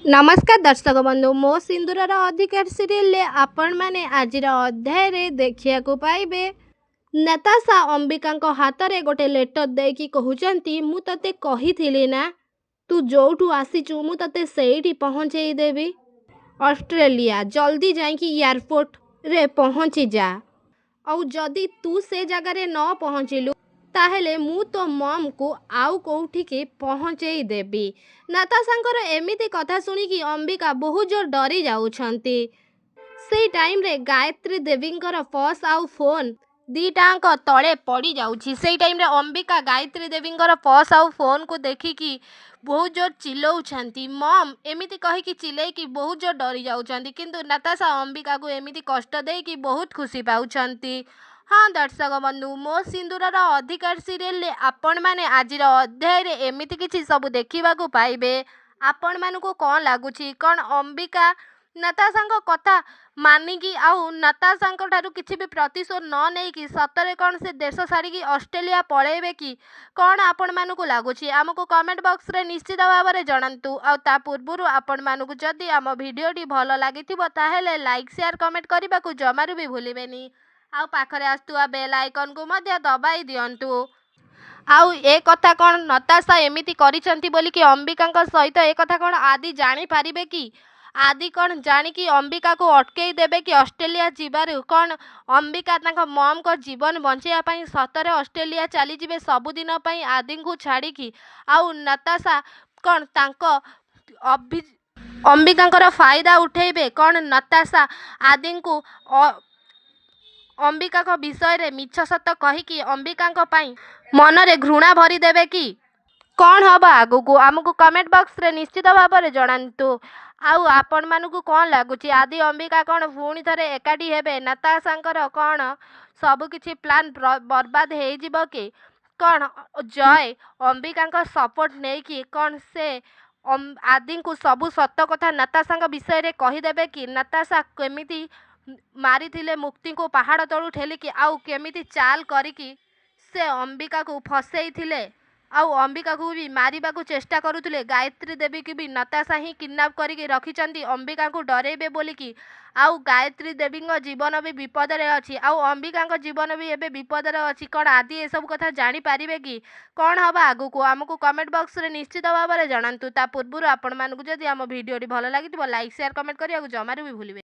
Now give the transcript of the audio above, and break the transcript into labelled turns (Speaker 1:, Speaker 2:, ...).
Speaker 1: नमस्कार दर्शक बंधु मो सिंदूरर अधिकार सीरियल आपण माने आजिर अध्याय देखिया पाइबे। नताशा अंबिका हाथ में गोटे लेटर देकी कहउचंती मु तते कहिथिली ना तू जोठू आसीचु मु तते सेठी पहुंचई देबी ऑस्ट्रेलिया जल्दी जाइकी एयरपोर्ट रे पहुंची जा। और जदि तू से जगार न पहुँचलु ताहेले मु तो मम को आउ कौटिकी पहुँचई देबी। नताशांकर एमिति कथा शुणिकी अंबिका बहुत जोर डरी जाउछंती। से टाइम रे गायत्री देवींकर पर्स आउ फोन दीटांक तले पड़ी जाउछि। से टाइम रे अंबिका गायत्री देवींकर पर्स आउ फोन को देखिकी बहुत जोर चिल्लाउछंती। मम एमिति कहिकी चिल्लाइकी बहुत जोर डरी जाउछंती। किंतु नताशा अंबिका को एमिति कष्ट देकी बहुत खुशी पाउछंती। हाँ दर्शक बंधु मो सिंदूरर अधिकार सीरियल आपण माने आजिर अध्याय रे एमिति किछि सब देखिबा को पाइबे। आपण मानकु कौन लागुछि कौन अंबिका नताशांक कथा मानिकी आउ नताशांक ठारू किछि भी प्रतिशोध न नेकी सतरे कौन से देश छाड़िकी ऑस्ट्रेलिया पळेबे कि कौन आपण मानकु लागुछि आमको कमेंट बॉक्स रे निश्चित भाव में जणांतु। आउ ता पूर्वरु आपण मानकु जदि आम भिडियोटी भल लागिथिबो ताहेले लाइक शेयर कमेंट करबाकू जमारू भी भूलिबेनी। आउ पाखरे आस्तुआ बेल आइकन को मध्य दबाई दियंतु। आउ ए कथा कौन नताशा एमिति करिसंती बोली कि अंबिका सहित ए कथा कौन आदि जानी पारिबे कि आदि कौन जानिकी अंबिका को अटकई देबे कि ऑस्ट्रेलिया जीवारु कौन अंबिका तांका मम को जीवन बंचेया पई सतरे ऑस्ट्रेलिया चली जिबे सबुदिन पई आदि को छाड़िकी। आउ नताशा कौन तांको अंबिकांकर फायदा उठेबे कौन नताशा आदि को अंबिका को विषय रे मिछ सत कहिकी अंबिका पई मनरे घृणा भरी देबे कि कौन हबा आगु को आमको कमेंट बॉक्स रे निश्चित भाव में जणांतु। आउ आपण मानकु कौन लागुछि आदि अंबिका कौन पुणी थरे एकाठी हेबे नताशांकर कौन सब किछि प्लान बर्बाद हो जिवो कि कौन जय अंबिका सपोर्ट नेकी कौन से आदि को सबु सत कथा नताशांक विषय रे कहीदेबे कि नताशा केमिति मारी मुक्ति को पहाड़ तलू ठेलिकी आउ केमिति चाल करिकी से अंबिका को फसई थिले आउ अंबिका को भी मारिबा को चेष्टा करुले। गायत्री देवी की भी नताशा ही किडनैप करके रखिचंती अंबिका को डरेबे बोलिकी। आउ गायत्री देवी जीवन भी विपद रे अछि आउ अंबिका जीवन भी एबे विपद रे अछि कौन आदि ए सब कथा जानी पारिबे कि कौन हबा आगु को आमको कमेंट बॉक्स रे निश्चित भाव में जणांतु। ता पूर्वरु आपण मानकु जदि आम भिडियोटी भल लागिथिबो लाइक शेयर कमेंट करिया जमारू भी भूलिबे।